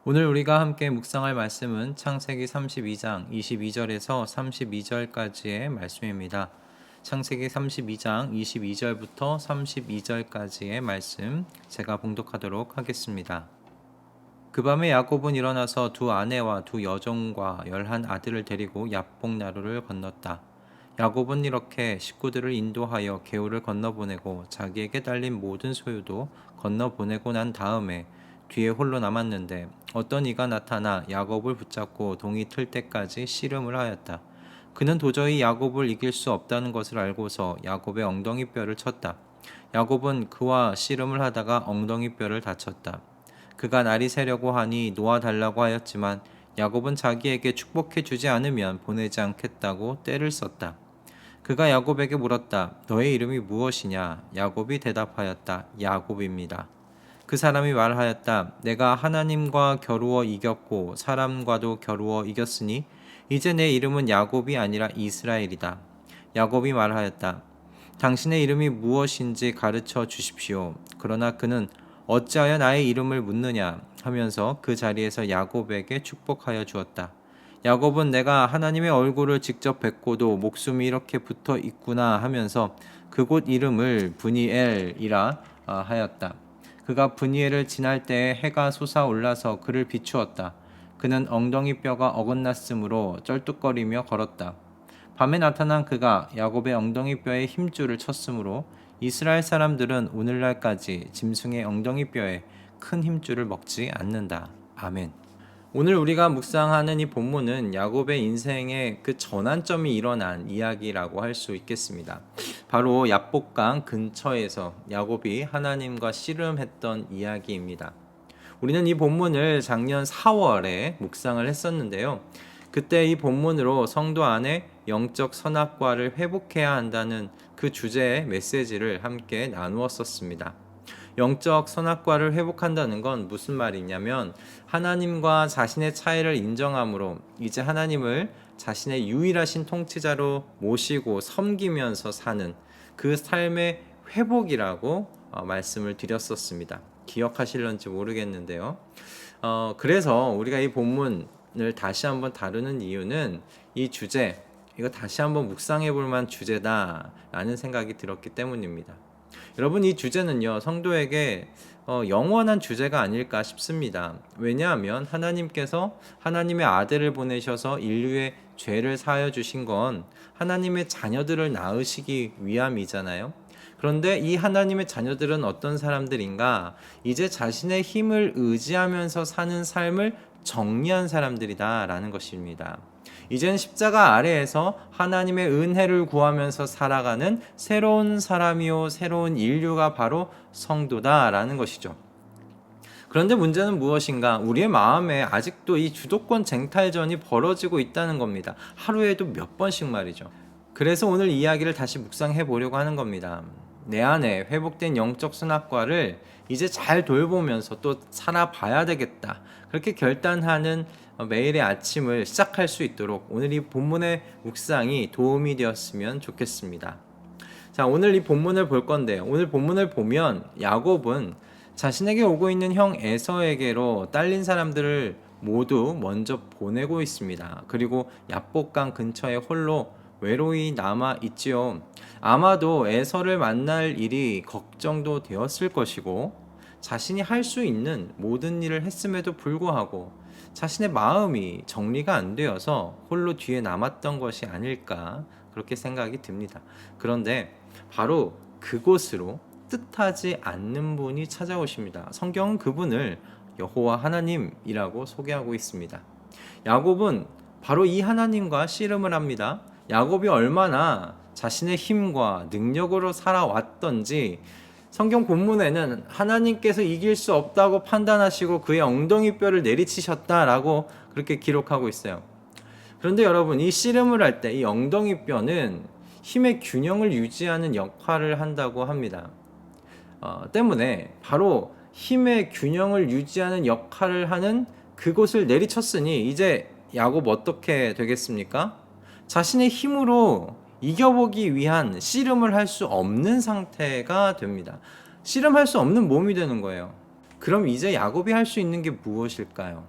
오늘 우리가 함께 묵상할 말씀은 창세기 32장 22절에서 32절까지의 말씀입니다. 창세기 32장 22절부터 32절까지의 말씀 제가 봉독하도록 하겠습니다. 그 밤에 야곱은 일어나서 두 아내와 두 여종과 11 아들을 데리고 야복나루를 건넜다. 야곱은 이렇게 식구들을 인도하여 개울을 건너보내고 자기에게 달린 모든 소유도 건너보내고 난 다음에 뒤에 홀로 남았는데 어떤 이가 나타나 야곱을 붙잡고 동이 틀 때까지 씨름을 하였다. 그는 도저히 야곱을 이길 수 없다는 것을 알고서 야곱의 엉덩이 뼈를 쳤다. 야곱은 그와 씨름을 하다가 엉덩이 뼈를 다쳤다. 그가 날이 새려고 하니 놓아달라고 하였지만 야곱은 자기에게 축복해 주지 않으면 보내지 않겠다고 떼를 썼다. 그가 야곱에게 물었다. 너의 이름이 무엇이냐? 야곱이 대답하였다. 야곱입니다. 그 사람이 말하였다. 내가 하나님과 겨루어 이겼고 사람과도 겨루어 이겼으니 이제 내 이름은 야곱이 아니라 이스라엘이다. 야곱이 말하였다. 당신의 이름이 무엇인지 가르쳐 주십시오. 그러나 그는 어찌하여 나의 이름을 묻느냐 하면서 그 자리에서 야곱에게 축복하여 주었다. 야곱은 내가 하나님의 얼굴을 직접 뵙고도 목숨이 이렇게 붙어 있구나 하면서 그곳 이름을 브니엘이라 하였다. 그가 브니엘을 지날 때에 해가 솟아올라서 그를 비추었다. 그는 엉덩이 뼈가 어긋났으므로 쩔뚝거리며 걸었다. 밤에 나타난 그가 야곱의 엉덩이 뼈에 힘줄을 쳤으므로 이스라엘 사람들은 오늘날까지 짐승의 엉덩이 뼈에 큰 힘줄을 먹지 않는다. 아멘. 오늘 우리가 묵상하는 이 본문은 야곱의 인생의 그 전환점이 일어난 이야기라고 할 수 있겠습니다. 바로 야복강 근처에서 야곱이 하나님과 씨름했던 이야기입니다. 우리는 이 본문을 작년 4월에 묵상을 했었는데요. 그때 이 본문으로 성도 안에 영적 선악과를 회복해야 한다는 그 주제의 메시지를 함께 나누었었습니다. 영적 선악과를 회복한다는 건 무슨 말이냐면 하나님과 자신의 차이를 인정함으로 이제 하나님을 자신의 유일하신 통치자로 모시고 섬기면서 사는 그 삶의 회복이라고 말씀을 드렸었습니다. 기억하실런지 모르겠는데요. 그래서 우리가 이 본문을 다시 한번 다루는 이유는 이 주제, 이거 다시 한번 묵상해 볼 만한 주제다라는 생각이 들었기 때문입니다. 여러분, 이 주제는요, 성도에게 영원한 주제가 아닐까 싶습니다. 왜냐하면 하나님께서 하나님의 아들을 보내셔서 인류의 죄를 사하여 주신 건 하나님의 자녀들을 낳으시기 위함이잖아요. 그런데 이 하나님의 자녀들은 어떤 사람들인가? 이제 자신의 힘을 의지하면서 사는 삶을 정리한 사람들이다라는 것입니다. 이젠 십자가 아래에서 하나님의 은혜를 구하면서 살아가는 새로운 사람이요, 새로운 인류가 바로 성도다라는 것이죠. 그런데 문제는 무엇인가? 우리의 마음에 아직도 이 주도권 쟁탈전이 벌어지고 있다는 겁니다. 하루에도 몇 번씩 말이죠. 그래서 오늘 이야기를 다시 묵상해 보려고 하는 겁니다. 내 안에 회복된 영적 선악과를 이제 잘 돌보면서 또 살아봐야 되겠다. 그렇게 결단하는 매일의 아침을 시작할 수 있도록 오늘 이 본문의 묵상이 도움이 되었으면 좋겠습니다. 자, 오늘 이 본문을 볼 건데요. 오늘 본문을 보면 야곱은 자신에게 오고 있는 형 에서에게로 딸린 사람들을 모두 먼저 보내고 있습니다. 그리고 야복강 근처에 홀로 외로이 남아 있지요. 아마도 에서를 만날 일이 걱정도 되었을 것이고 자신이 할 수 있는 모든 일을 했음에도 불구하고 자신의 마음이 정리가 안 되어서 홀로 뒤에 남았던 것이 아닐까 그렇게 생각이 듭니다. 그런데 바로 그곳으로 뜻하지 않는 분이 찾아오십니다. 성경은 그분을 여호와 하나님이라고 소개하고 있습니다. 야곱은 바로 이 하나님과 씨름을 합니다. 야곱이 얼마나 자신의 힘과 능력으로 살아왔던지 성경 본문에는 하나님께서 이길 수 없다고 판단하시고 그의 엉덩이 뼈를 내리치셨다라고 그렇게 기록하고 있어요. 그런데 여러분, 이 씨름을 할 때 이 엉덩이 뼈는 힘의 균형을 유지하는 역할을 한다고 합니다. 때문에 바로 힘의 균형을 유지하는 역할을 하는 그곳을 내리쳤으니 이제 야곱 어떻게 되겠습니까? 자신의 힘으로 이겨보기 위한 씨름을 할 수 없는 상태가 됩니다. 씨름할 수 없는 몸이 되는 거예요. 그럼 이제 야곱이 할 수 있는 게 무엇일까요?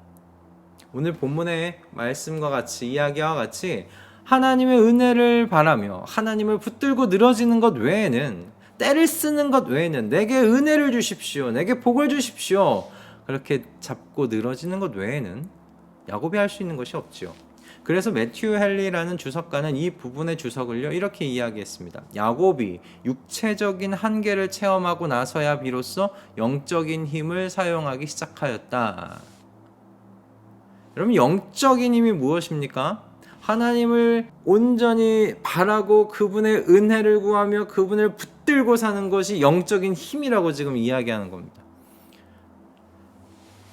오늘 본문의 말씀과 같이 이야기와 같이 하나님의 은혜를 바라며 하나님을 붙들고 늘어지는 것 외에는, 때를 쓰는 것 외에는, 내게 은혜를 주십시오, 내게 복을 주십시오, 그렇게 잡고 늘어지는 것 외에는 야곱이 할 수 있는 것이 없지요. 그래서 매튜 헨리라는 주석가는 이 부분의 주석을요 이렇게 이야기했습니다. 야곱이 육체적인 한계를 체험하고 나서야 비로소 영적인 힘을 사용하기 시작하였다. 여러분, 영적인 힘이 무엇입니까? 하나님을 온전히 바라고 그분의 은혜를 구하며 그분을 붙들고 사는 것이 영적인 힘이라고 지금 이야기하는 겁니다.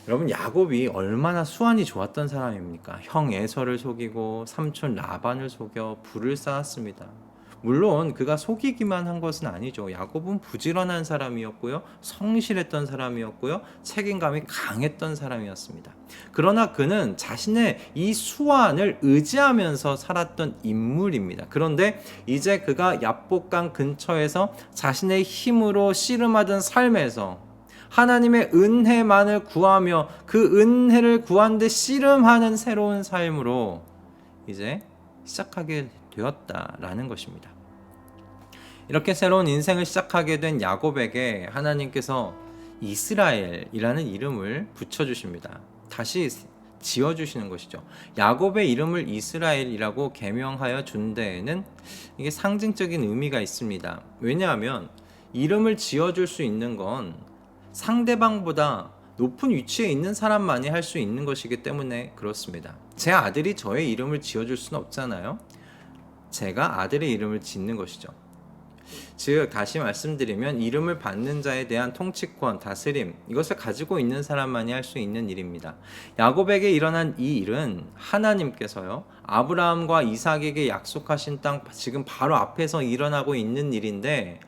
여러분, 야곱이 얼마나 수완이 좋았던 사람입니까? 형 에서를 속이고 삼촌 라반을 속여 불을 쌓았습니다. 물론 그가 속이기만 한 것은 아니죠. 야곱은 부지런한 사람이었고요, 성실했던 사람이었고요, 책임감이 강했던 사람이었습니다. 그러나 그는 자신의 이 수완을 의지하면서 살았던 인물입니다. 그런데 이제 그가 야복강 근처에서 자신의 힘으로 씨름하던 삶에서 하나님의 은혜만을 구하며 그 은혜를 구한 데 씨름하는 새로운 삶으로 이제 시작하게 되었다라는 것입니다. 이렇게 새로운 인생을 시작하게 된 야곱에게 하나님께서 이스라엘이라는 이름을 붙여주십니다. 다시 지어주시는 것이죠. 야곱의 이름을 이스라엘이라고 개명하여 준 데에는 이게 상징적인 의미가 있습니다. 왜냐하면 이름을 지어줄 수 있는 건 상대방보다 높은 위치에 있는 사람만이 할 수 있는 것이기 때문에 그렇습니다. 제 아들이 저의 이름을 지어줄 수는 없잖아요. 제가 아들의 이름을 짓는 것이죠. 즉, 다시 말씀드리면 이름을 받는 자에 대한 통치권, 다스림, 이것을 가지고 있는 사람만이 할 수 있는 일입니다. 야곱에게 일어난 이 일은 하나님께서요 아브라함과 이삭에게 약속하신 땅 지금 바로 앞에서 일어나고 있는 일인데,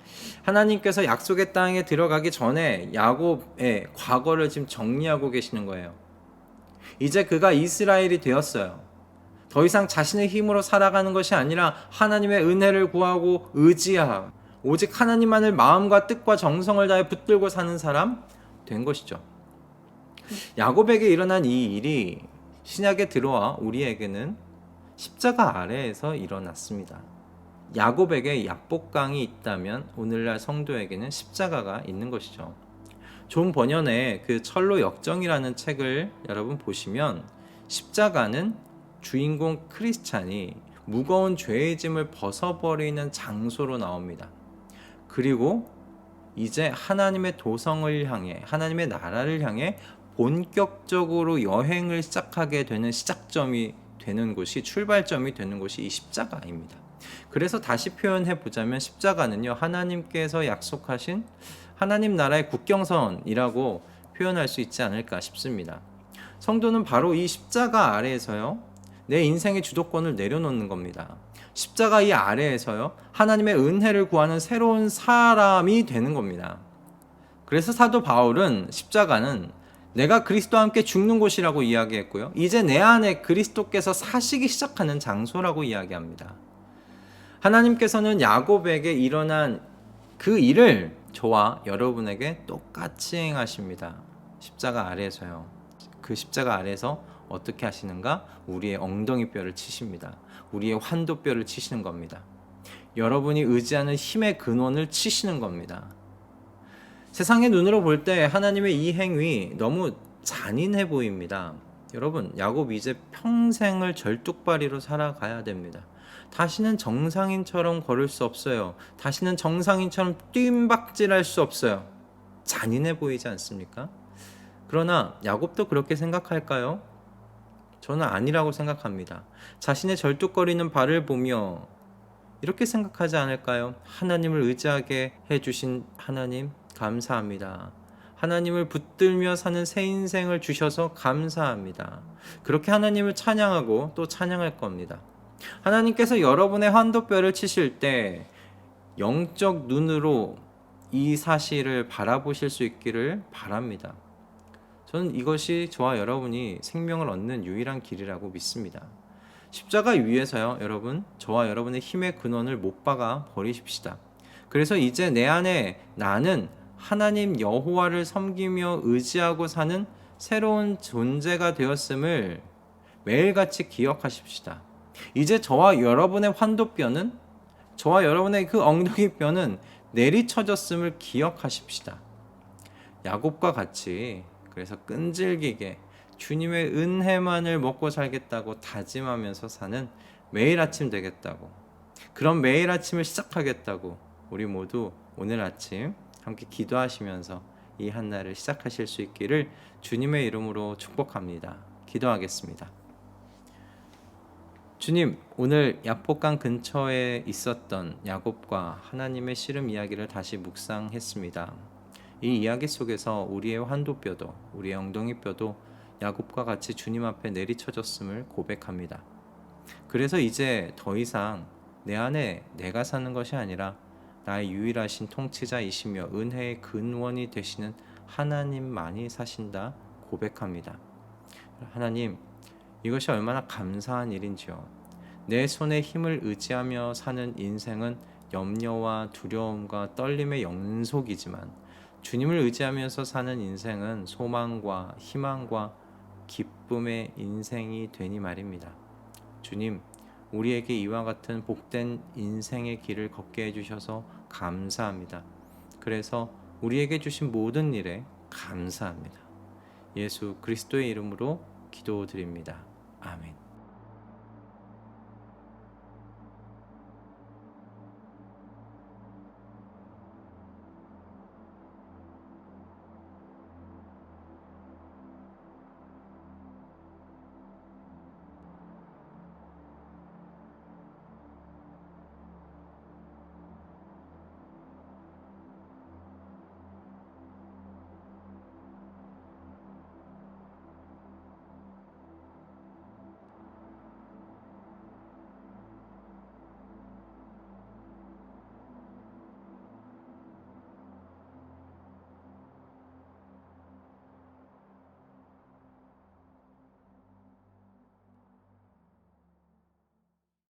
하나님께서 약속의 땅에 들어가기 전에 야곱의 과거를 지금 정리하고 계시는 거예요. 이제 그가 이스라엘이 되었어요. 더 이상 자신의 힘으로 살아가는 것이 아니라 하나님의 은혜를 구하고 의지하고 오직 하나님만을 마음과 뜻과 정성을 다해 붙들고 사는 사람 된 것이죠. 야곱에게 일어난 이 일이 신약에 들어와 우리에게는 십자가 아래에서 일어났습니다. 야곱에게 야복강이 있다면 오늘날 성도에게는 십자가가 있는 것이죠. 존 버년의 그 철로 역정이라는 책을 여러분 보시면 십자가는 주인공 크리스찬이 무거운 죄의 짐을 벗어버리는 장소로 나옵니다. 그리고 이제 하나님의 도성을 향해, 하나님의 나라를 향해 본격적으로 여행을 시작하게 되는 시작점이 되는 곳이, 출발점이 되는 곳이 이 십자가입니다. 그래서 다시 표현해 보자면 십자가는요 하나님께서 약속하신 하나님 나라의 국경선이라고 표현할 수 있지 않을까 싶습니다. 성도는 바로 이 십자가 아래에서요 내 인생의 주도권을 내려놓는 겁니다. 십자가 이 아래에서요 하나님의 은혜를 구하는 새로운 사람이 되는 겁니다. 그래서 사도 바울은 십자가는 내가 그리스도와 함께 죽는 곳이라고 이야기했고요, 이제 내 안에 그리스도께서 사시기 시작하는 장소라고 이야기합니다. 하나님께서는 야곱에게 일어난 그 일을 저와 여러분에게 똑같이 행하십니다. 십자가 아래에서요. 그 십자가 아래에서 어떻게 하시는가? 우리의 엉덩이 뼈를 치십니다. 우리의 환도뼈를 치시는 겁니다. 여러분이 의지하는 힘의 근원을 치시는 겁니다. 세상의 눈으로 볼 때 하나님의 이 행위 너무 잔인해 보입니다. 여러분, 야곱이 이제 평생을 절뚝발이로 살아가야 됩니다. 다시는 정상인처럼 걸을 수 없어요. 다시는 정상인처럼 뜀박질할 수 없어요. 잔인해 보이지 않습니까? 그러나 야곱도 그렇게 생각할까요? 저는 아니라고 생각합니다. 자신의 절뚝거리는 발을 보며 이렇게 생각하지 않을까요? 하나님을 의지하게 해주신 하나님 감사합니다. 하나님을 붙들며 사는 새 인생을 주셔서 감사합니다. 그렇게 하나님을 찬양하고 또 찬양할 겁니다. 하나님께서 여러분의 환도뼈를 치실 때 영적 눈으로 이 사실을 바라보실 수 있기를 바랍니다. 저는 이것이 저와 여러분이 생명을 얻는 유일한 길이라고 믿습니다. 십자가 위에서요, 여러분, 저와 여러분의 힘의 근원을 못 박아 버리십시다. 그래서 이제 내 안에 나는 하나님 여호와를 섬기며 의지하고 사는 새로운 존재가 되었음을 매일같이 기억하십시다. 이제 저와 여러분의 환도뼈는, 저와 여러분의 그 엉덩이뼈는 내리쳐졌음을 기억하십시다. 야곱과 같이 그래서 끈질기게 주님의 은혜만을 먹고 살겠다고 다짐하면서 사는 매일 아침 되겠다고, 그런 매일 아침을 시작하겠다고 우리 모두 오늘 아침 함께 기도하시면서 이 한날을 시작하실 수 있기를 주님의 이름으로 축복합니다. 기도하겠습니다. 주님, 오늘 야복강 근처에 있었던 야곱과 하나님의 씨름 이야기를 다시 묵상했습니다. 이 이야기 속에서 우리의 환도뼈도, 우리의 엉덩이뼈도 야곱과 같이 주님 앞에 내리쳐졌음을 고백합니다. 그래서 이제 더 이상 내 안에 내가 사는 것이 아니라 나의 유일하신 통치자이시며 은혜의 근원이 되시는 하나님만이 사신다 고백합니다. 하나님, 이것이 얼마나 감사한 일인지요. 내 손에 힘을 의지하며 사는 인생은 염려와 두려움과 떨림의 연속이지만 주님을 의지하면서 사는 인생은 소망과 희망과 기쁨의 인생이 되니 말입니다. 주님, 우리에게 이와 같은 복된 인생의 길을 걷게 해주셔서 감사합니다. 그래서 우리에게 주신 모든 일에 감사합니다. 예수 그리스도의 이름으로 기도드립니다. 아멘.